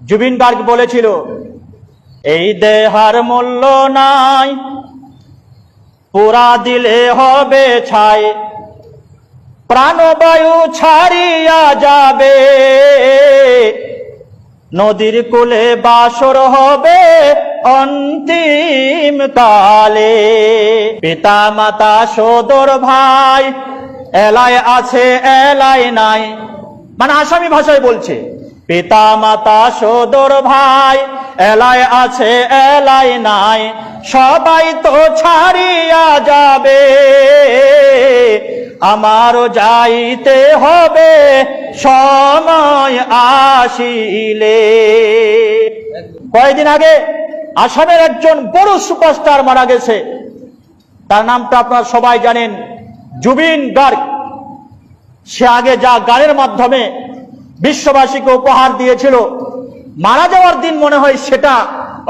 জুবিন গার্গ বলেছিল, এই দেহার মূল্য নাই, পুরা দিলে হবে ছাই, প্রাণবায়ু ছাড়িয়া যাবে, নদীর কূলে বাসর হবে অন্তিম কালে। পিতা মাতা সোদর ভাই, এলায় আছে এলায় নাই, মানে আসামি ভাষায় বলছে, পিতা মাতা সোদর ভাই, এলায় আছে এলায় নাই, সবাই তো ছাড়িয়া যাবে, আমারও যাইতে হবে সময় আসিলে। কয়েকদিন আগে আসামের একজন বড় সুপারস্টার মারা গেছে, তার নামটা আপনারা সবাই জানেন, জুবিন গার্গ। সে আগে যা গানের মাধ্যমে বিশ্ববাসীকে উপহার দিয়েছিল, মারা যাওয়ার দিন মনে হয় সেটা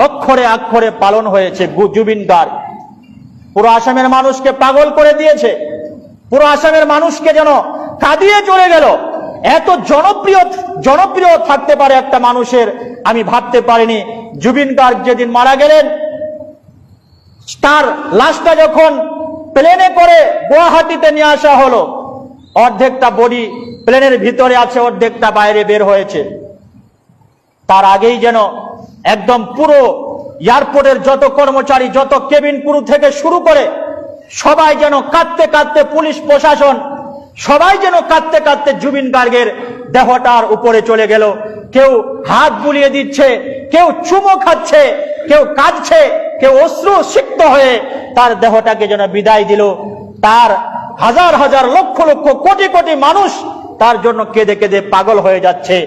অক্ষরে অক্ষরে পালন হয়েছে। জুবিন গার্গ পুরো আসামের মানুষকে পাগল করে দিয়েছে, পুরো আসামের মানুষকে যেন কাঁদিয়ে চলে গেল। এত জনপ্রিয় থাকতে পারে একটা মানুষের, আমি ভাবতে পারিনি। জুবিন গার্গ যেদিন মারা গেলেন, তার লাশটা যখন প্লেনে করে গুয়াহাটিতে নিয়ে আসা হলো, অর্ধেকটা বডি প্লেনের ভিতরে আছে, অর্ধেকটা বাইরে বের হয়েছে। তার আগেই যেন একদম পুরো এয়ারপোর্টের যত কর্মচারী, যত কেবিন ক্রু থেকে শুরু করে সবাই যেন কাঁদতে কাঁদতে, পুলিশ প্রশাসন সবাই যেন কাঁদতে কাঁদতে জুবিন গার্গের দেহটার উপরে চলে গেল। কেউ হাত বুলিয়ে দিচ্ছে, কেউ চুমো খাচ্ছে, কেউ কাঁদছে, কেউ অশ্রু সিক্ত হয়ে তার দেহটাকে যেন বিদায় দিল। তার হাজার হাজার লক্ষ লক্ষ কোটি কোটি মানুষ তার জন্য কেঁদে কেঁদে পাগল হয়ে যাচ্ছে।